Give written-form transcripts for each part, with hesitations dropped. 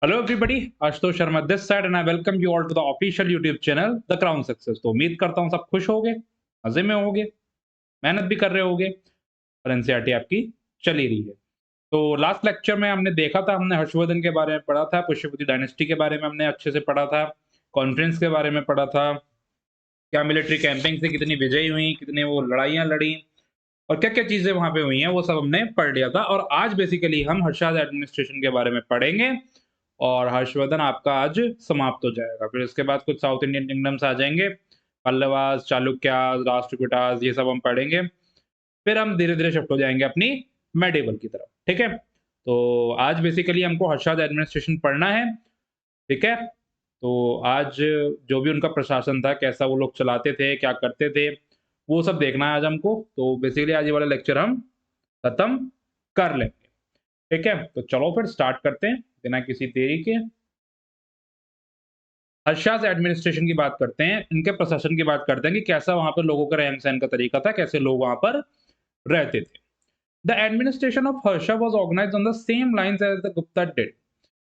Hello everybody, Ashutosh Sharma this side and I welcome you all to the official YouTube channel the crown success. तो उम्मीद करता हूँ सब खुश होगे, मजे में होगे, मेहनत भी कर रहे होगे और एनसीईआरटी आपकी चल ही रही है। तो लास्ट लेक्चर में हमने देखा था, हमने हर्षवर्धन के बारे में पढ़ा था, पुष्यवती डायनेस्टी के बारे में हमने अच्छे से पढ़ा था, कॉन्फ्रेंस के बारे में पढ़ा था, क्या मिलिट्री कैंपिंग से कितनी विजयी हुई, कितने वो लड़ाइयाँ लड़ी और क्या-क्या चीज़ें वहाँ पे हुई हैं, वो सब हमने पढ़ लिया था। और आज बेसिकली हम हर्षाद एडमिनिस्ट्रेशन के बारे में पढ़ेंगे और हर्षवर्धन आपका आज समाप्त हो जाएगा। फिर इसके बाद कुछ साउथ इंडियन किंगडम्स आ जाएँगे, पल्लवास, चालुक्यास, राष्ट्रकूटास ये सब हम पढ़ेंगे। फिर हम धीरे-धीरे शिफ्ट हो जाएँगे अपनी मेडिएवल की तरफ, ठीक है? तो आज बेसिकली हमको हर्षाद एडमिनिस्ट्रेशन पढ़ना है, ठीक है? तो आज जो भी उनका प्रशासन था, कैसा वो लोग चलाते थे, क्या करते थे, वो सब देखना है आज हमको। तो बेसिकली आज ये वाला लेक्चर हम खत्म कर लेंगे, ठीक है? तो चलो फिर स्टार्ट करते हैं, बिना किसी देरी के। हर्षास एडमिनिस्ट्रेशन की बात करते हैं, इनके प्रशासन की बात करते हैं कि कैसा वहाँ पर लोगों का रहन-सहन का तरीका था, कैसे लोग वहाँ पर रहते थे। The administration of Harsha was organised on the same lines as the Gupta did.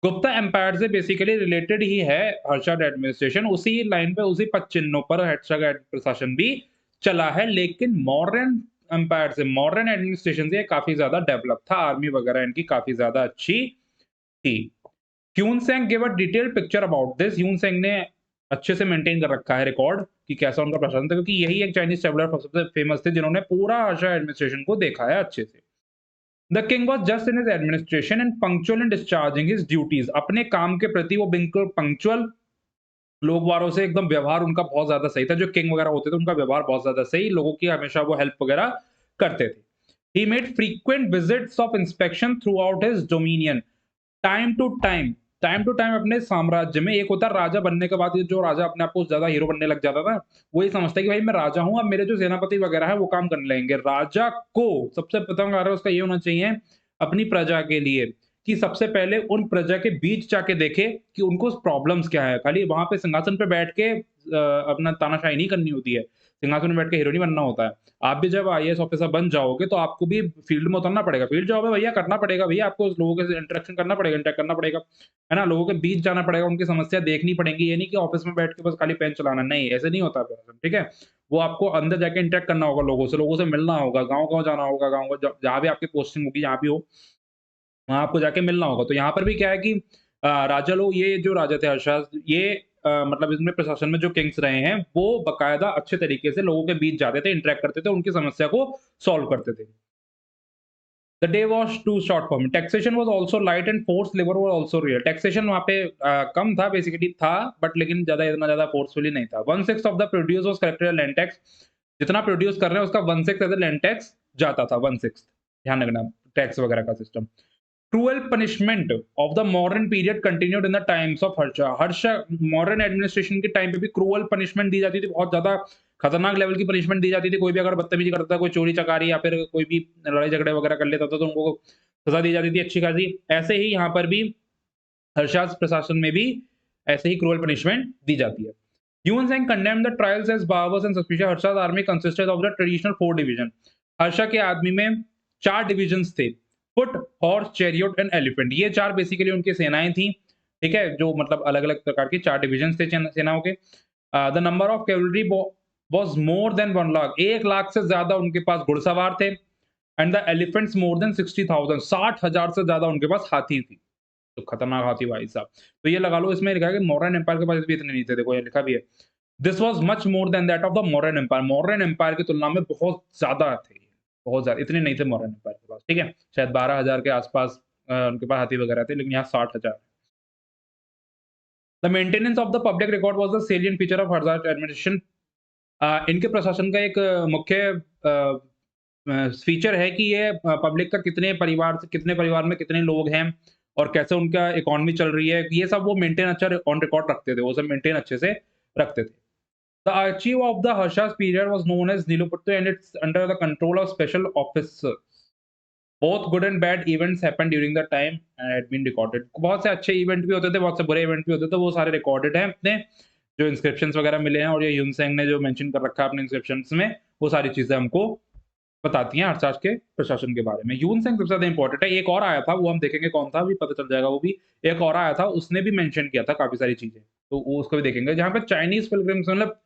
Gupta empire से बेसिकली रिलेटेड ही है हर्षद एडमिनिस्ट्रेशन, उसी लाइन पे उसी पद चिन्हों पर हर्षद प्रशासन भी चला है, लेकिन मॉडर्न एम्पायर से मॉडर्न एडमिनिस्ट्रेशन से काफी ज्यादा डेवलप था, आर्मी वगैरह इनकी काफी ज्यादा अच्छी थी। Hyun Seng give a detailed picture about this. Hyun Seng ने अच्छे से मेंटेन कर रखा है रिकॉर्ड कि कैसा उनका प्रशासन था, क्योंकि यही एक चाइनीज ट्रेवलर सबसे फेमस थे जिन्होंने पूरा हर्षद एडमिनिस्ट्रेशन को देखा है अच्छे से। The king was just in his administration and punctual in discharging his duties. अपने काम के प्रति वो बिल्कुल पंक्चुअल, लोग वारों से एकदम व्यवहार उनका बहुत ज्यादा सही था। जो किंग वगैरह होते थे उनका व्यवहार बहुत ज्यादा सही, लोगों की हमेशा वो हेल्प वगैरह करते थे। He made frequent visits of inspection throughout his dominion. Time to time, time to time अपने साम्राज्य में, एक होता है राजा बनने के बाद ये जो राजा अपने आप को ज्यादा हीरो बनने लग जाता था, वो ये समझता है कि भाई मैं राजा हूं, अब मेरे जो सेनापति वगैरह है वो काम करने लगेंगे। राजा को सबसे प्रथम कार्य उसका ये होना चाहिए अपनी प्रजा के लिए कि सबसे पहले उन प्रजा के बीच जाके देखे कि उनको प्रॉब्लम्स क्या है। खाली वहां पे सिंहासन पे बैठ के अपना तानाशाही नहीं करनी होती है, सिंहासन में बैठ के हीरो नहीं बनना होता है। आप भी जब आईएएस ऑफिसर बन जाओगे तो आपको भी फील्ड में उतरना पड़ेगा। फील्ड जॉब है भैया, करना पड़ेगा भैया, आपको लोगों के इंटरेक्शन करना पड़ेगा, इंटरेक्ट करना पड़ेगा, है ना? लोगों के बीच जाना पड़ेगा, उनकी समस्या देखनी पड़ेगी। ये नहीं कि ऑफिस में बैठ के बस खाली पेन चलाना, नहीं, ऐसे नहीं होता है, ठीक है? वो आपको अंदर जाके इंटरेक्ट करना होगा लोगों से मिलना होगा, गाँव-गाँव जाना होगा, गाँव ज जहाँ भी आपकी पोस्टिंग होगी, जहाँ भी हो, वहाँ आपको जाके मिलना होगा। तो यहाँ पर भी क्या है कि राजा लोग, ये जो राजा थे हर्षराज, ये मतलब इसमें प्रशासन में जो किंग्स रहे हैं, वो बाकायदा अच्छे तरीके से लोगों के बीच जाते थे, इंटरैक्ट करते थे, उनकी समस्या को सॉल्व करते थे। The day was too short for me. Taxation was also light and force labour was also real. Taxation वहाँ पे कम था, बेसिकली था, बट लेकिन इतना ज़्यादा फोर्सफुली नहीं था। 1/6 of the produce was collected land tax. जितना प्रोड्यूस कर रहे हैं उसका 1/6 एज़ अ लैंड टैक्स जाता था, 1/6। ध्यान रखना, टैक्स वगैरह का system. Cruel punishment of the modern period continued in the times of Harsha. Harsha modern administration के टाइम पे भी क्रूअल पनिशमेंट दी जाती थी, बहुत ज्यादा खतरनाक लेवल की पनिशमेंट दी जाती थी। कोई भी अगर बदतमीजी करता था, कोई चोरी चकारी या फिर कोई भी लड़ाई झगड़े वगैरह कर लेता था, तो उनको सजा दी जाती थी अच्छी खासी। ऐसे ही यहाँ पर भी हर्षास प्रशासन में भी ऐसे ही क्रूअल पनिशमेंट दी जाती है। Yuan Sang condemned the trials as barbarous and suspicious. हर्षा's army consisted of the traditional 4 division. Harsha के आर्मी में 4 डिविजन्स थे, foot, horse, chariot and elephant. ये 4 बेसिकली उनकी सेनाएं थी, ठीक है? जो मतलब अलग-अलग प्रकार के 4 डिविजन्स थे सेनाओं के। The number of cavalry was more than 1 lakh. 1 lakh से ज्यादा उनके पास घुड़सवार थे। And the elephants more than 60,000। 60,000 से ज्यादा उनके पास हाथी थी। तो खतरनाक हाथी भाई साहब। तो ये लगा लो, इसमें लिखा है कि मौर्यन एम्पायर के पास भी इतने नहीं थे। देखो ये लिखा भी है, this was much more than that of the Mauryan empire. Mauryan empire की तुलना में बहुत ज्यादा थे, बहुत ज्यादा, इतने नहीं थे मौर्यन एम्पायर के पास, ठीक है? शायद 12,000 के आसपास उनके पास हाथी वगैरह थे, लेकिन यहाँ 60,000। The maintenance of the public record was the salient feature of Harsha's administration. इनके प्रशासन का एक मुख्य फीचर है कि ये पब्लिक का कितने परिवार में कितने लोग हैं और कैसे उनका इकोनॉमी चल रही है, ये सब वो मेंटेन अच्छा ऑन रिकॉर्ड रखते थे, वो सब मेंटेन अच्छे से रखते थे। The archive of the Harsha's period was known as Nilupattu and it's under the control of special officers. Both good and bad events happened during the time and had been recorded. बहुत से अच्छे event भी होते थे, बहुत से बुरे event भी होते थे, वो सारे रिकॉर्डेड हैं अपने जो इंस्क्रिप्शंस वगैरह मिले हैं, और ये ह्यून सेंग ने जो मेंशन कर रखा है अपने इंस्क्रिप्शंस में, वो सारी चीजें हमको बताती हैं हर्षास के प्रशासन के बारे में। ह्यून सेंग सबसे ज़्यादा इम्पोर्टेंट है। एक और आया था, वो हम देखेंगे कौन था, अभी पता चल जाएगा वो भी। एक और आया था, उसने भी मेंशन किया था काफ़ी सारी चीज़ें, तो वो उसको भी देखेंगे। जहाँ पे चाइनीज़ पिलग्रिम्स मतलब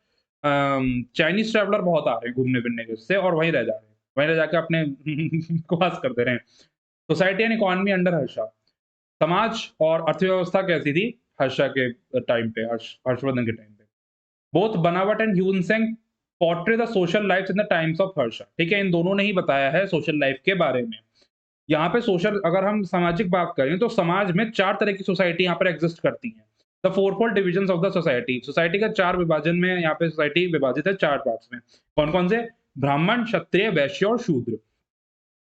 चाइनीज़ ट्रैवलर बहुत आ रहे हैं घूमने-फिरने के उससे और वहीं रह जा रहे हैं। वहीं रह जाके अपने बकवास करते रहे हैं। Society and economy under Harsha. समाज और अर्थव्यवस्था कैसी थी हर्षा के टाइम पे, हर्षवर्धन के टाइम पे? Both Banabhatta and Hiuen Tsang portray the social life in the times of Harsha. ठीक है, इन दोनों ने ही बताया है सोशल लाइफ के बारे में। यहाँ पे सोशल अगर हम सामाजिक बात करें तो समाज में 4 तरह की सोसाइटी यहाँ पर एग्जिस्ट करती हैं। The fourfold divisions of the society. Society का 4 विभाजन में यहाँ पे सोसाइटी विभाजित है 4 पार्ट्स में। कौन-कौन से? ब्राह्मण, क्षत्रिय, वैश्य और शूद्र।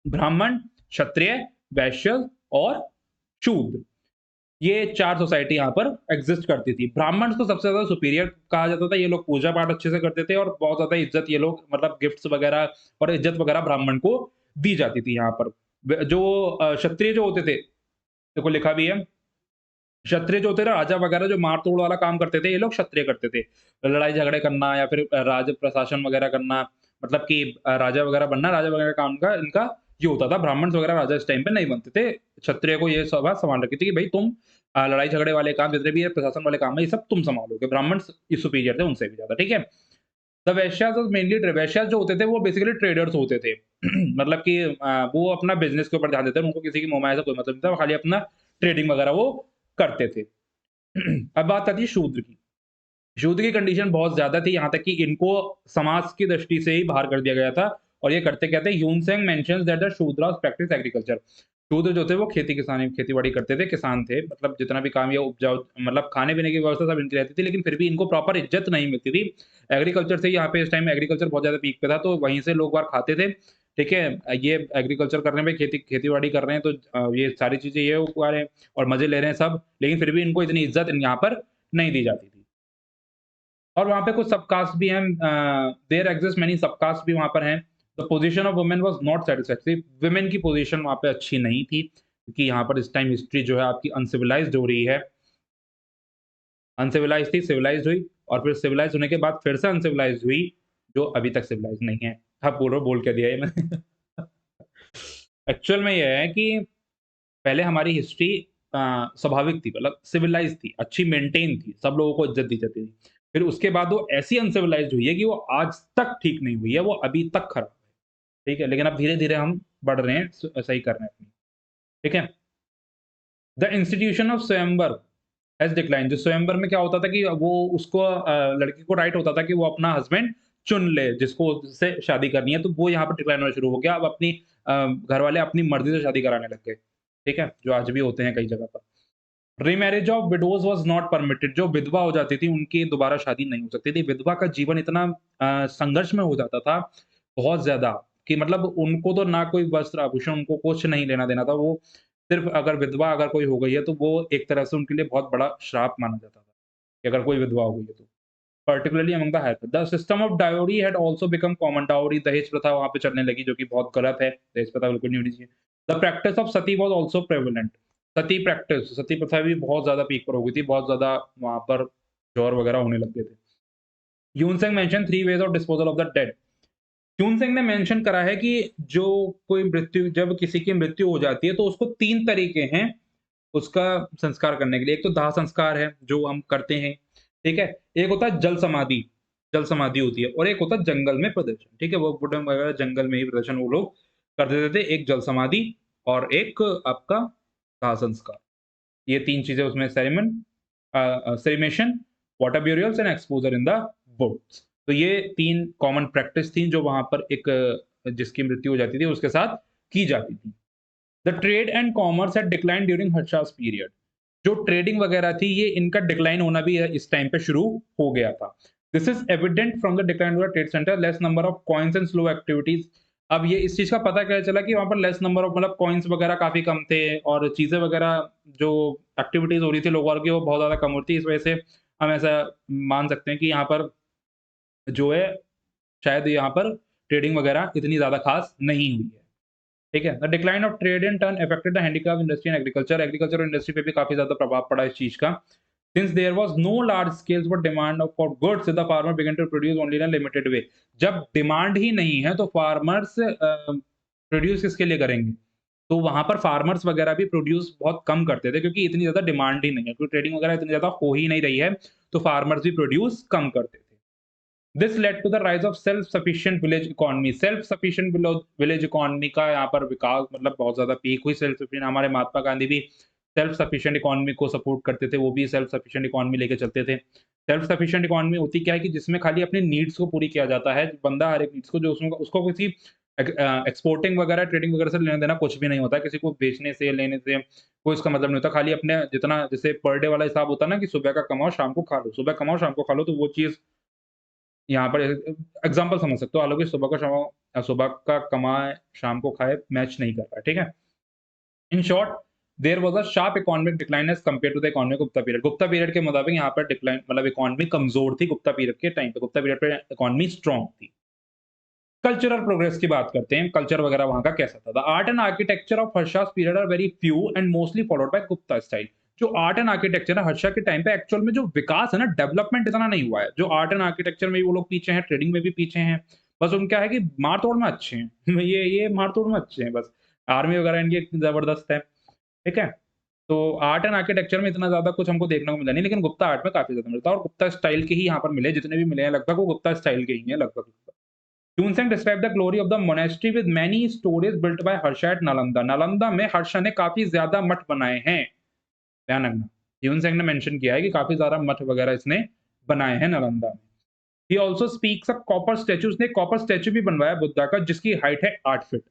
ब्राह्मण, क्षत्रिय, वैश्य और शूद्र। ये 4 सोसाइटी यहाँ पर एग्ज़िस्ट करती थी। ब्राह्मण्स को सबसे ज़्यादा सुपीरियर कहा जाता था, ये लोग पूजा-पाठ अच्छे से करते थे और बहुत ज़्यादा इज़्ज़त ये लोग मतलब गिफ्ट्स वगैरह और इज़्ज़त वगैरह ब्राह्मण को दी जाती थी यहाँ पर। व जो क्षत्रिय जो होते थे, देखो लिखा भी है, क्षत्रिय जो होते थे राजा वगैरह जो मार-तोड़ वाला काम करते थे, ये लोग क्षत्रिय करते थे। लड़ाई-झगड़े करना या फिर राज प्रशासन वगैरह करना, मतलब कि राजा वगैरह बनना, राजा वगैरह काम का इनका ये होता था। ब्राह्मण्स वगैरह राजा इस टाइम पे नहीं बनते थे। क्षत्रिय को ये सभा सँभाल रखी थी कि भई तुम लड़ाई-झगड़े वाले काम जितने भी है, प्रशासन वाले काम है, ये सब तुम सँभालोगे। ब्राह्मण्स ये सुपीरियर थे उनसे भी ज़्यादा, ठीक है? द वैश्याज़ वाज़ मेनली वैश्याज़ जो होते थे, वो बेसिकली ट्रेडर्स होते थे। मतलब कि वो अपना बिज़नेस के ऊपर ध्यान देते थे, उनको किसी की मोह-माया से कोई मतलब नहीं था, वो खाली अपना ट्रेडिंग वगैरह वो करते थे। अब बात आती है शूद्र की। शूद्र की कंडीशन बहुत ज़्यादा थी, यहाँ तक कि इनको समाज की दृष्टि से ही बाहर कर दिया गया था और ये करते क्या थे? Hiuen Tsang mentions that the Shudras practice agriculture. शूद्र जो थे वो खेती-बाड़ी करते थे, किसान थे, मतलब जितना भी काम या उपजाऊ मतलब खाने-पीने की व्यवस्था सब इनकी रहती थी, लेकिन फिर भी इनको प्रॉपर इज़्ज़त नहीं मिलती थी। एग्रीकल्चर से यहाँ पे इस टाइम एग्रीकल्चर बहुत ज़्यादा पीक पे था, तो वहीं से लोग बाग खाते थे, ठीक है? ये एग्रीकल्चर कर रहे हैं, भाई खेती-बाड़ी कर रहे हैं, तो ये सारी चीज़ें ये उगा रहे हैं और मज़े ले रहे हैं सब, लेकिन फिर भी इनको इतनी इज़्ज़त यहाँ पर नहीं दी जाती थी। और वहाँ पे कुछ सब कास्ट भी हैं, देयर एक्सिस्ट मेनी सब कास्ट भी वहाँ पर हैं। The position of women was not satisfactory. Women की पोज़ीशन वहाँ पे अच्छी नहीं थी, क्योंकि यहाँ पर इस टाइम हिस्ट्री जो है आपकी अनसिविलाइज़्ड हो रही है। अनसिविलाइज़्ड थी, सिविलाइज़्ड हुई और फिर सिविलाइज़्ड होने के बाद फिर से अनसिविलाइज़्ड हुई, जो अभी तक सिविलाइज़्ड नहीं है। आप बोल रहे हो बोल क्या दिया ये मैंने? एक्चुअल में ये है कि पहले हमारी हिस्ट्री स्वाभाविक थी, मतलब सिविलाइज़्ड थी, अच्छी मेंटेन थी, सब लोगों को इज़्ज़त दी जाती थी। फिर उसके बाद वो ऐसी अनसिविलाइज़्ड हुई है कि वो आज तक ठीक नहीं हुई है, वो अभी तक खराब है, ठीक है? लेकिन अब धीरे-धीरे हम बढ़ रहे हैं, सही कर रहे हैं अपनी, ठीक है? द इंस्टीट्यूशन ऑफ स्वयंवर हैज़ डिक्लाइन्ड। जो स्वयंवर में क्या होता था कि वो उसको लड़की को राइट होता था कि वो अपना हस्बैंड चुन ले, जिसको उससे शादी करनी है, तो वो यहाँ पर डिक्लाइन होना शुरू हो गया। अब अपनी घरवाले अपनी मर्ज़ी से शादी कराने लग गए, ठीक है? जो आज भी होते हैं कई जगह पर। Remarriage of widows was not permitted. जो विधवा हो जाती थी, उनकी दोबारा शादी नहीं हो सकती थी। विधवा का जीवन इतना संघर्ष में हो जाता था, बहुत ज़्यादा, कि मतलब उनको तो ना कोई वस्त्र आभूषण, उनको कुछ नहीं लेना-देना था। वो सिर्फ़ अगर विधवा अगर कोई हो गई है, तो वो एक तरह से उनके लिए बहुत बड़ा श्राप माना जाता था, कि अगर कोई विधवा हो गई है तो। Particularly among the higher caste. The system of dowry had also become common. Dowry, दहेज प्रथा वहाँ पे चलने लगी, जो कि बहुत गलत है। दहेज प्रथा बिल्कुल नहीं होनी चाहिए। The practice of sati was also prevalent. Sati practice, सती प्रथा भी बहुत ज़्यादा पीक पर हो गई थी, बहुत ज़्यादा वहाँ पर जौहर वगैरह होने लग गए थे। Hiuen Tsang mention 3 ways of disposal of the dead. Hiuen Tsang ने मेंशन करा है कि जो कोई मृत्यु, जब किसी की मृत्यु हो जाती है, तो उसको 3 तरीके हैं उसका संस्कार करने के लिए। एक तो दाह संस्कार है, जो हम करते हैं, ठीक है? एक होता है जल समाधि होती है और एक होता है जंगल में प्रदर्शन, ठीक है? वो वुडन वगैरह जंगल में ही प्रदर्शन वो लोग कर देते थे। एक जल समाधि और एक आपका दाह संस्कार। ये 3 चीज़ें उसमें cremation, water burials and exposure in the woods. तो ये 3 कॉमन प्रैक्टिस थी जो वहाँ पर एक जिसकी मृत्यु हो जाती थी उसके साथ की जाती थी। The trade and commerce had declined during Harsha's period. जो ट्रेडिंग वगैरह थी, ये इनका डिक्लाइन होना भी इस टाइम पे शुरू हो गया था। This is evident from the decline of the trade centre, less number of coins and slow activities. अब ये इस चीज का पता कैसे चला कि वहां पर लेस नंबर ऑफ मतलब कॉइन्स वगैरह काफी कम थे और चीजें वगैरह जो एक्टिविटीज हो रही थी लोगों की वो बहुत ज्यादा कम हो रही थी। इस वजह से हम ऐसा मान सकते हैं कि यहाँ पर जो है शायद यहाँ पर ट्रेडिंग वगैरह इतनी ज्यादा खास नहीं हुई है, ठीक है? The decline of trade in turn affected the handicraft industry and agriculture. Agriculture industry पे भी काफ़ी ज़्यादा प्रभाव पड़ा इस चीज़ का। Since there was no large scale for demand for goods, the farmer began to produce only in a limited way. जब demand ही नहीं है तो फार्मर्स प्रोड्यूस किसके लिए करेंगे? तो वहाँ पर फार्मर्स वगैरह भी प्रोड्यूस बहुत कम करते थे क्योंकि इतनी ज़्यादा डिमांड ही नहीं है, क्योंकि ट्रेडिंग वगैरह इतनी ज़्यादा हो ही नहीं रही है, तो फार्मर्स भी प्रोड्यूस कम करते थे। This led to the rise of self sufficient village economy. Self sufficient village economy का यहाँ पर विकास मतलब बहुत ज़्यादा पीक हुई। सेल्फ सफिशिएंट, हमारे महात्मा गांधी भी सेल्फ सफिशिएंट इकोनॉमी को सपोर्ट करते थे, वो भी सेल्फ सफिशिएंट इकोनॉमी लेके चलते थे। सेल्फ सफिशिएंट इकोनॉमी होती क्या है कि जिसमें खाली अपने नीड्स को पूरी किया जाता है, बंदा हर एक नीड्स को जो उसमें उसको किसी एक्सपोर्टिंग वगैरह, ट्रेडिंग वगैरह से लेना देना कुछ भी नहीं होता है, किसी को बेचने से, लेने से कोई इसका मतलब नहीं होता। खाली अपने जितना जैसे पर डे वाला हिसाब होता है ना कि सुबह का कमाओ, शाम को खा लो, सुबह कमाओ, शाम को खा लो, तो वो चीज़ यहाँ पर एग्ज़ाम्पल समझ सकते हो। हालाँकि सुबह का कमाए, शाम को खाए, मैच नहीं कर रहा है, ठीक है? In short, there was a sharp economic decline as compared to the economy Gupta period. Gupta period के मुताबिक यहाँ पर डिक्लाइन मतलब इकोनॉमी कमज़ोर थी गुप्ता पीरियड के टाइम पे। गुप्ता पीरियड पे इकोनॉमी स्ट्रॉन्ग थी। कल्चरल प्रोग्रेस की बात करते हैं, कल्चर वगैरह वहाँ का कैसा था? The art and architecture of Harsha's period are very few and mostly followed by Gupta style. जो आर्ट एंड आर्किटेक्चर है हर्षा के टाइम पे, एक्चुअल में जो विकास है ना, डेवलपमेंट इतना नहीं हुआ है। जो आर्ट एंड आर्किटेक्चर में भी वो लोग पीछे हैं, ट्रेडिंग में भी पीछे हैं। बस उनका है कि मार-तोड़ में अच्छे हैं। ये मार-तोड़ में अच्छे हैं बस। आर्मी वगैरह इनकी इतनी ज़बरदस्त है, ठीक है? तो आर्ट एंड आर्किटेक्चर में इतना ज़्यादा कुछ हमको देखने को मिला नहीं, लेकिन गुप्ता आर्ट में काफ़ी ज़्यादा मिलता है और गुप्ता स्टाइल के ही यहाँ पर मिले, जितने भी मिले हैं लगभग वो गुप्ता स्टाइल के ही हैं लगभग। Tunsang described the glory of the monastery with many stories built by Harsha at Nalanda. Nalanda में हर्षा ने काफ़ी ज़्यादा मठ बनाए हैं। ध्यान रखना। ट्यूनसेंग ने मेंशन किया है कि काफ़ी ज़्यादा मठ वगैरह इसने बनाए हैं नालंदा में। He also speaks of copper statue। उसने कॉपर स्टैचू भी बनवाया बुद्धा का, जिसकी हाइट है 8 फीट।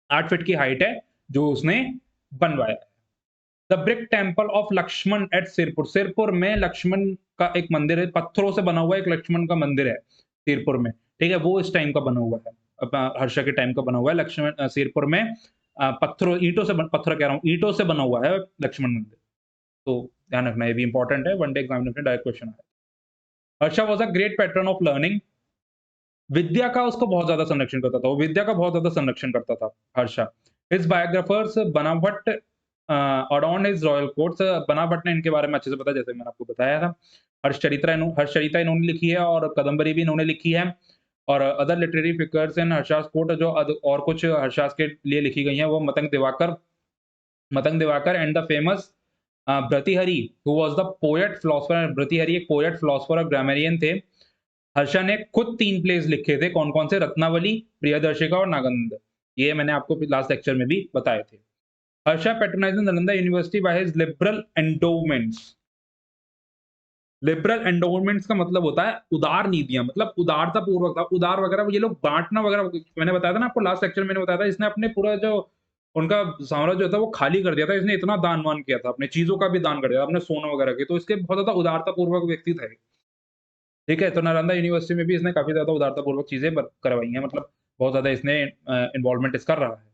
8 फीट की हाइट है जो उसने बनवाया। The brick temple of Lakshman at Sirpur. Sirpur में लक्ष्मण का एक मंदिर है, पत्थरों से बना हुआ एक लक्ष्मण का मंदिर है सिरपुर में, ठीक है? वो इस टाइम का बना हुआ है, हर्षा के टाइम का बना हुआ है। लक्ष्मण सिरपुर में पत्थरों ईंटों से पत्थर कह रहा हूँ, ईंटों से बना हुआ है लक्ष्मण मंदिर। तो ध्यान रखना, ये भी इंपॉर्टेंट है, वन डे एग्जामिनेशन में डायरेक्ट क्वेश्चन आया। Harsha was a great patron of learning. विद्या का उसको बहुत ज़्यादा संरक्षण करता था, वो विद्या का बहुत ज़्यादा संरक्षण करता था हर्षा। हिज बायोग्राफर्स बनावट अडॉर्न हिज रॉयल कोर्ट्स। बनावट ने इनके बारे में अच्छे से बताया, जैसे मैंने आपको बताया था। हर्षचरिता इन्होंने लिखी है और कादम्बरी भी इन्होंने लिखी है। और other literary figures in Harsha's court जो और कुछ हर्षास के लिए लिखी गई हैं, वो Matang Divakar and the famous Bhartrihari who was the poet philosopher. Bhartrihari एक पोएट फिलोसोफर और ग्रामरियन थे। हर्षा ने खुद 3 प्लेस लिखे थे, कौन-कौन से? रत्नावली, प्रियदर्शिका और नागंध। ये मैंने आपको लास्ट लेक्चर में भी बताए थे। Harsha patronized Nalanda University by his liberal endowments. Liberal endowments का मतलब होता है उदार नीतियाँ, मतलब उदारता पूर्वक था, उदार वगैरह ये लोग बाँटना वगैरह। मैंने बताया था ना आपको, लास्ट लेक्चर में मैंने बताया था, इसने अपने पूरा जो उनका साम्राज्य था वो खाली कर दिया था। इसने इतना दान-वान किया था, अपनी चीज़ों का भी दान कर दिया था, अपने सोना वगैरह के, तो इसके बहुत ज़्यादा उदारता पूर्वक व्यक्ति था ये। ठीक है? तो नालंदा यूनिवर्सिटी में भी इसने काफ़ी ज़्यादा उदारतापूर्वक चीज़ें करवाई हैं, मतलब बहुत ज़्यादा इसने इन्वॉल्वमेंट इसका रहा है।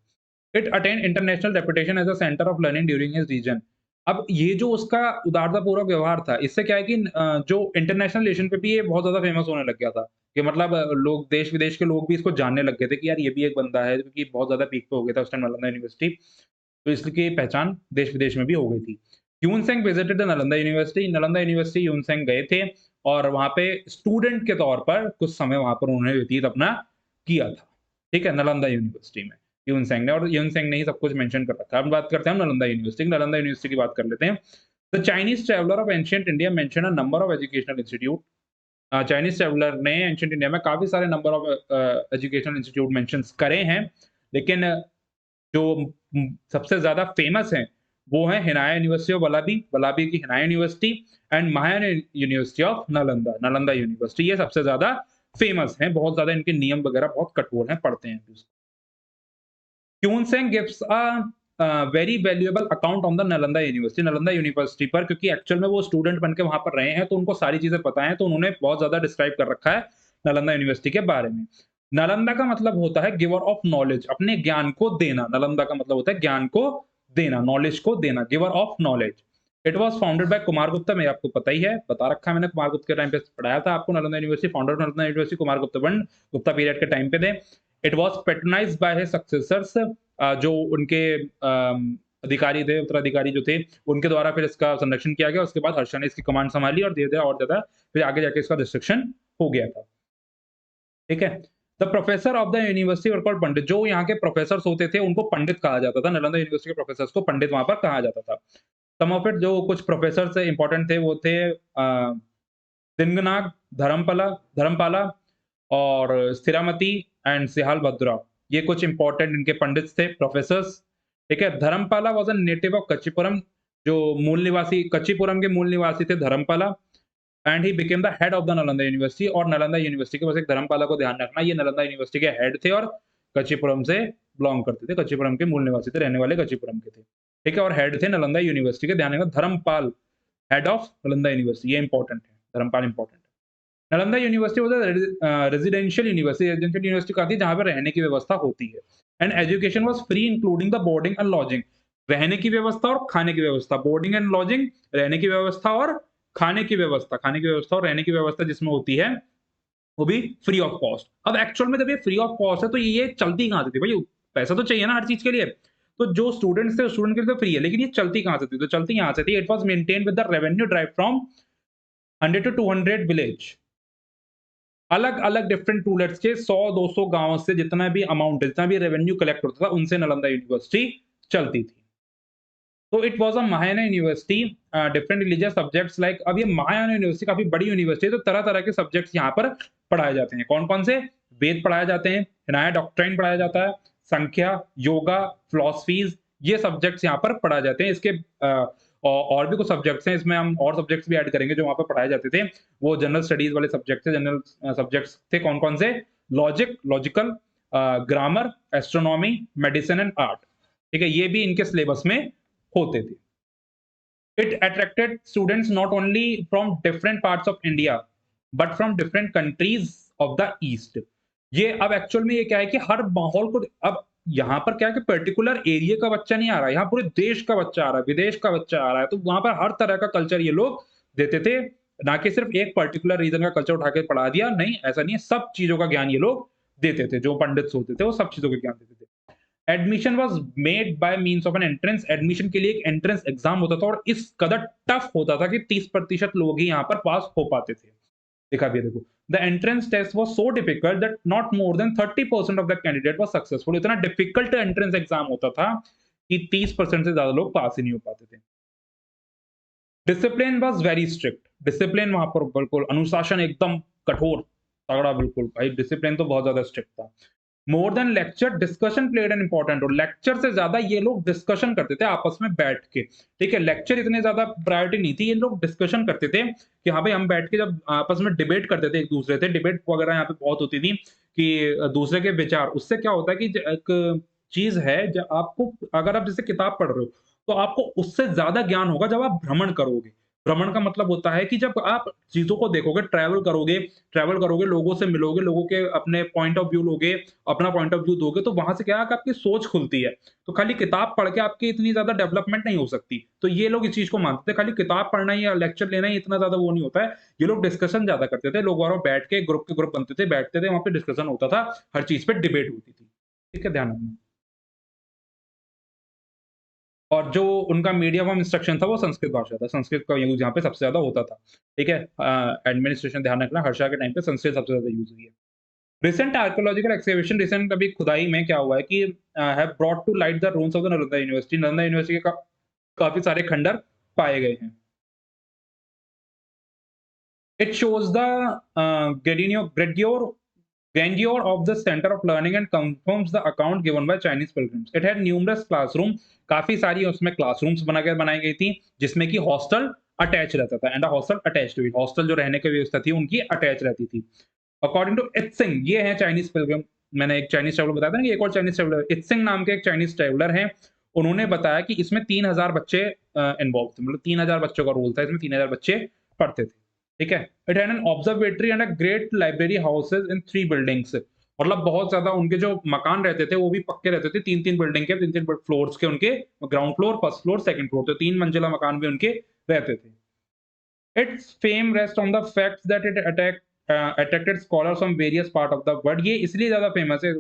It attend international reputation as a centre of learning during his region. अब ये जो उसका उदारतापूर्वक व्यवहार था, इससे क्या है कि जो इंटरनेशनल रिलेशन पे भी ये बहुत ज़्यादा फेमस होने लग गया था, कि मतलब लोग देश-विदेश के लोग भी इसको जानने लग गए थे कि यार ये भी एक बंदा है, क्योंकि बहुत ज़्यादा पीक पे हो गया था उस टाइम नालंदा यूनिवर्सिटी। तो इसकी पहचान देश-विदेश में भी हो गई थी। Hiuen Tsang visited the Nalanda university. Nalanda University Hiuen Tsang गए थे और वहाँ पे स्टूडेंट के तौर पर कुछ समय वहाँ पर उन्होंने व्यतीत अपना किया था। ठीक है? नालंदा यूनिवर्सिटी में ह्यून-सेंग ने, और ह्यून-सेंग ने ही सब कुछ मेंशन कर रखा है। अब बात करते हैं हम नालंदा यूनिवर्सिटी की। नालंदा यूनिवर्सिटी की बात कर लेते हैं। The Chinese traveller of ancient India mention a number of educational institute. Chinese traveller ने एंशिएंट इंडिया में काफ़ी सारे number of educational institute mentions करे हैं, लेकिन जो सबसे ज़्यादा फेमस हैं, वो हैं हिनाया यूनिवर्सिटी ऑफ वल्लभी, वल्लभी की Hinayana University and Mahayana University of Nalanda, Nalanda university. ये सबसे ज़्यादा फेमस हैं, बहुत ज़्यादा इनके नियम वगैरह बहुत कठोर हैं, पढ़ते हैं। Kyunsen gives a very valuable account on the Nalanda university, Nalanda university पर, क्योंकि एक्चुअल में वो स्टूडेंट बन के वहाँ पर रहे हैं, तो उनको सारी चीज़ें पता हैं, तो उन्होंने बहुत ज़्यादा डिस्क्राइब कर रखा है नालंदा यूनिवर्सिटी के बारे में। नालंदा का मतलब होता है गिवर ऑफ नॉलेज, अपने ज्ञान को देना। नालंदा का मतलब होता है ज्ञान को देना, नॉलेज को देना, giver of knowledge. It was founded by Kumar Gupta. मैं आपको पता ही है, बता रखा है मैंने, कुमार गुप्ता के टाइम पे पढ़ाया था आपको Nalanda University. Founder of Nalanda University Kumara Gupta one, Gupta period के टाइम पे थे। It was patronized by his successors. जो उनके अधिकारी थे, उत्तराधिकारी जो थे, उनके द्वारा फिर इसका संरक्षण किया गया। उसके बाद हर्षा ने इसकी कमांड सँभाली और धीरे-धीरे और ज़्यादा फिर आगे जाके इसका डिस्ट्रक्शन हो गया था। ठीक है? The professor of the university were called pandit. जो यहाँ के प्रोफेसर्स होते थे, उनको पंडित कहा जाता था। नालंदा यूनिवर्सिटी के प्रोफेसर्स को पंडित वहाँ पर कहा जाता था। सम ऑफ इट जो कुछ प्रोफेसर्स इम्पोर्टेंट थे, वो थे दिंगनाग, धर्मपाला और स्थिरामती एंड सिहाल भद्रा। ये कुछ इम्पोर्टेंट इनके पंडित्स थे, प्रोफेसर्स। ठीक है? Dharmapala was a native of Kanchipuram. जो मूल निवासी कच्चीपुरम के मूल निवासी थे Dharmapala. And he became the head of the Nalanda University. और नालंदा यूनिवर्सिटी के बस एक धर्मपाला को ध्यान रखना, ये नालंदा यूनिवर्सिटी के हेड थे और कच्चीपुरम से बिलॉन्ग करते थे। कच्चीपुरम के मूल निवासी थे, रहने वाले कच्चीपुरम के थे। ठीक है? और हेड थे नालंदा यूनिवर्सिटी के, ध्यान रखना Dharmapal, head of Nalanda university, ये इंपॉर्टेंट है, धर्मपाल इंपॉर्टेंट है। Nalanda university was a residential university. Residential university कहती है जहाँ पे रहने की व्यवस्था होती है। And education was free including the boarding and lodging. रहने की व्यवस्था और खाने की व्यवस्था, बोर्डिंग एंड लॉजिंग, रहने की व्यवस्था और खाने की व्यवस्था, खाने की व्यवस्था और रहने की व्यवस्था जिसमें होती है, वो भी फ्री ऑफ कॉस्ट। अब एक्चुअल में जब ये फ्री ऑफ कॉस्ट है, तो ये चलती कहाँ से थी? भई पैसा तो चाहिए ना हर चीज़ के लिए। तो जो स्टूडेंट्स थे, स्टूडेंट के लिए तो फ्री है, लेकिन ये चलती कहाँ से थी? तो चलती यहाँ से थी, it was maintained with the revenue derived from 100 to 200 village. अलग-अलग डिफरेंट रूलर्स के 100-200 गाँव से जितना भी अमाउंट है, जितना भी रेवेन्यू कलेक्ट होता था, उनसे नालंदा यूनिवर्सिटी चलती थी। तो it was a Mahayana university. Different religious subjects like, अब ये महायाना यूनिवर्सिटी काफ़ी बड़ी यूनिवर्सिटी है, तो तरह-तरह के सब्जेक्ट्स यहाँ पर पढ़ाए जाते हैं। कौन-कौन से? वेद पढ़ाए जाते हैं, नया डॉक्ट्राइन पढ़ाया जाता है, संख्या, योगा, फिलॉसफीज़, ये सब्जेक्ट्स यहाँ पर पढ़ाए जाते हैं। इसके और भी कुछ सब्जेक्ट्स हैं, इसमें हम और सब्जेक्ट्स भी ऐड करेंगे जो वहाँ पे पढ़ाए जाते थे। वो जनरल स्टडीज़ वाले सब्जेक्ट थे, जनरल सब्जेक्ट्स थे कौन-कौन से? Logical, grammar, astronomy, medicine and art. ठीक है? ये भी इनके सिलेबस में होते थे। It attracted students not only from different parts of India, but from different countries of the East. ये अब एक्चुअल में ये क्या है कि हर माहौल को, अब यहाँ पर क्या है कि पर्टिकुलर एरिया का बच्चा नहीं आ रहा है, यहाँ पूरे देश का बच्चा आ रहा है, विदेश का बच्चा आ रहा है, तो वहाँ पर हर तरह का कल्चर ये लोग देते थे। ना कि सिर्फ एक पर्टिकुलर रीजन का कल्चर उठा के पढ़ा दिया, नहीं, ऐसा नहीं है, सब चीज़ों का ज्ञान ये लोग देते थे। जो पंडित्स होते थे, वो सब चीज़ों का ज्ञान देते थे। Admission was made by means of N entrance. Admission के लिए एक एंट्रेंस एग्ज़ाम होता था और इस कदर टफ होता था कि 30% लोग ही यहाँ पर पास हो पाते थे। देखा भी है, देखो। The entrance test was so difficult that not more than 30% of the candidate was successful. इतना डिफिकल्ट एंट्रेंस एग्ज़ाम होता था कि 30% से ज़्यादा लोग पास ही नहीं हो पाते थे। Discipline was very strict. Discipline वहाँ पर बिल्कुल अनुशासन एकदम कठोर, तगड़ा बिल्कुल। भाई डिसिप्लिन तो बहुत ज़्यादा स्ट्रिक्ट था। More than lecture, discussion played an important role. Lecture से ज़्यादा ये लोग डिस्कशन करते थे आपस में बैठ के। ठीक है? लेक्चर इतने ज़्यादा प्रायोरिटी नहीं थी, ये लोग डिस्कशन करते थे कि हाँ भाई, हम बैठ के जब आपस में डिबेट करते थे एक-दूसरे से, डिबेट वगैरह यहाँ पे बहुत होती थी कि दूसरे के विचार, उससे क्या होता है कि एक चीज़ है, जब आपको, अगर आप जैसे किताब पढ़ रहे हो, तो आपको उससे ज़्यादा ज्ञान होगा जब आप भ्रमण करोगे। भ्रमण का मतलब होता है कि जब आप चीज़ों को देखोगे, ट्रैवल करोगे, लोगों से मिलोगे, लोगों के अपने पॉइंट ऑफ व्यू लोगे, अपना पॉइंट ऑफ व्यू दोगे, तो वहाँ से क्या है कि आपकी सोच खुलती है। तो खाली किताब पढ़ के आपकी इतनी ज़्यादा डेवलपमेंट नहीं हो सकती। तो ये लोग इस चीज़ को मानते थे, खाली किताब पढ़ना ही या लेक्चर लेना ही इतना ज़्यादा वो नहीं होता है। ये लोग डिस्कशन ज़्यादा करते थे, लोग वहाँ बैठ के ग्रुप के ग्रुप बनते थे, बैठते थे, वहाँ पे डिस्कशन होता था, हर चीज़ पे डिबेट होती थी। ठीक है? ध्यान रखना। और जो उनका मीडियम ऑफ इंस्ट्रक्शन था, वो संस्कृत भाषा था। संस्कृत का यूज़ यहाँ पे सबसे ज़्यादा होता था। ठीक है? एडमिनिस्ट्रेशन ध्यान रखना, हर्षा के टाइम पे संस्कृत सबसे ज़्यादा यूज़ हुई है। रिसेंट आर्कियोलॉजिकल एक्सकवेशन, रिसेंट अभी खुदाई में क्या हुआ है कि have brought to light the ruins of the Nalanda university. Nalanda university के काफ़ी सारे खंडर पाए गए हैं। It shows the grandeur of the center of learning and confirms the account given by Chinese pilgrims. It had numerous classroom, काफ़ी सारी उसमें क्लासरूम्स बनाई गई थी, जिसमें कि हॉस्टल अटैच रहता था, and a hostel attached to it. Hostel जो रहने की व्यवस्था थी, उनकी अटैच रहती थी। अकॉर्डिंग टू इत्सिंग, ये है चाइनीज़ पिलग्रिम। मैंने एक चाइनीज़ ट्रैवलर बताया था ना कि एक और चाइनीज़ ट्रैवलर, इत्सिंग नाम के एक चाइनीज़ ट्रैवलर हैं। उन्होंने बताया कि इसमें 3000 बच्चे इन्वॉल्व थे, मतलब 3000 बच्चों का रोल था, इसमें 3000 बच्चे पढ़ते थे। ठीक है? It had an observatory and a great library houses in 3 buildings. मतलब बहुत ज़्यादा उनके जो मकान रहते थे, वो भी पक्के रहते थे, 3-3 बिल्डिंग के, 3-3 फ्लोर्स के उनके, ground floor, first floor, second floor, तो 3 मंजिला मकान भी उनके रहते थे। Its fame rests on the fact that it attracted scholars from various part of the world. ये इसलिए ज़्यादा फेमस है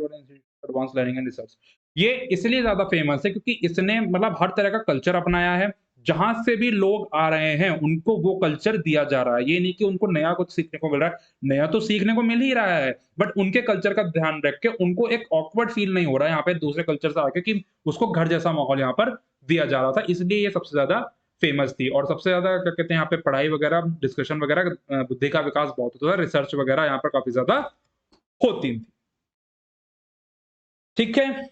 एडवांस लर्निंग एंड रिसर्च। ये इसलिए ज़्यादा फेमस है क्योंकि इसने मतलब हर तरह का कल्चर अपनाया है। जहाँ से भी लोग आ रहे हैं, उनको वो कल्चर दिया जा रहा है। ये नहीं कि उनको नया कुछ सीखने को मिल रहा है, नया तो सीखने को मिल ही रहा है, बट उनके कल्चर का ध्यान रख के उनको एक ऑकवर्ड फील नहीं हो रहा है यहाँ पे दूसरे कल्चर से आके कि उसको घर जैसा माहौल यहाँ पर दिया जा रहा था। इसलिए ये सबसे ज़्यादा फेमस थी और सबसे ज़्यादा क्या कहते हैं यहाँ पे पढ़ाई वगैरह, डिस्कशन वगैरह बुद्धि का विकास बहुत होता था, रिसर्च वगैरह यहाँ पर काफ़ी ज़्यादा होती थी। ठीक है?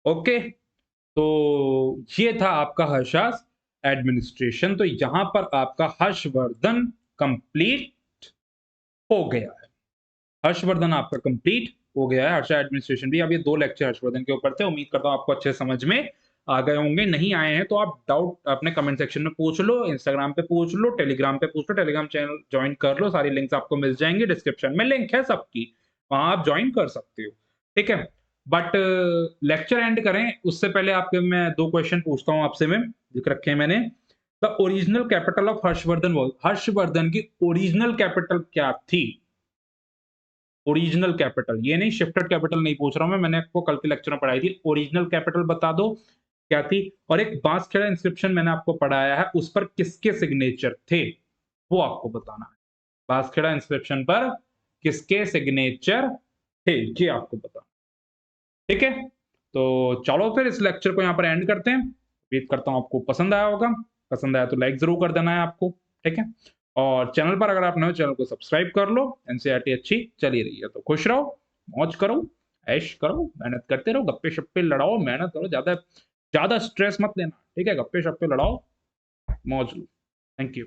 ओके, तो ये था आपका हर्षास एडमिनिस्ट्रेशन। तो यहाँ पर आपका हर्षवर्धन कंप्लीट हो गया है। हर्षवर्धन आपका कंप्लीट हो गया है, हर्षा एडमिनिस्ट्रेशन भी। अब ये 2 लेक्चर हर्षवर्धन के ऊपर थे। उम्मीद करता हूँ आपको अच्छे समझ में आ गए होंगे। नहीं आए हैं तो आप डाउट अपने कमेंट सेक्शन में पूछ लो, इंस्टाग्राम पे पूछ लो, टेलीग्राम पे पूछ लो, टेलीग्राम चैनल जॉइन कर लो, सारी लिंक्स आपको मिल जाएँगी, डिस्क्रिप्शन में लिंक है सबकी, वहाँ आप जॉइन कर सकते हो। ठीक है? बट लेक्चर एंड करें उससे पहले आपके मैं 2 क्वेश्चन पूछता हूँ आपसे मैं, लिख रखे हैं मैंने। The original capital of Harshvardhan was, Harshvardhan की ओरिजिनल कैपिटल क्या थी? ओरिजिनल कैपिटल, ये नहीं शिफ्टेड कैपिटल नहीं पूछ रहा हूँ मैं, मैंने आपको कल के लेक्चर में पढ़ाई थी। ओरिजिनल कैपिटल बता दो क्या थी? और एक बांसखेड़ा इंस्क्रिप्शन मैंने आपको पढ़ाया है, उस पर किसके सिग्नेचर थे? वो आपको बताना है। बांसखेड़ा इंस्क्रिप्शन पर किसके सिग्नेचर थे? ये आपको बताना। ठीक है? तो चलो फिर इस लेक्चर को यहाँ पर एंड करते हैं। उम्मीद करता हूँ आपको पसंद आया होगा। पसंद आया तो लाइक ज़रूर कर देना है आपको, ठीक है? और चैनल पर अगर आप नए हो, चैनल को सब्सक्राइब कर लो। एनसीईआरटी अच्छी चल ही रही है, तो खुश रहो, मौज करो, ऐश करो, मेहनत करते रहो, गप्पे-शप्पे लड़ाओ, मेहनत करो, ज़्यादा ज़्यादा स्ट्रेस मत लेना, ठीक है? गप्पे-शप्पे लड़ाओ, मौज लो। Thank you.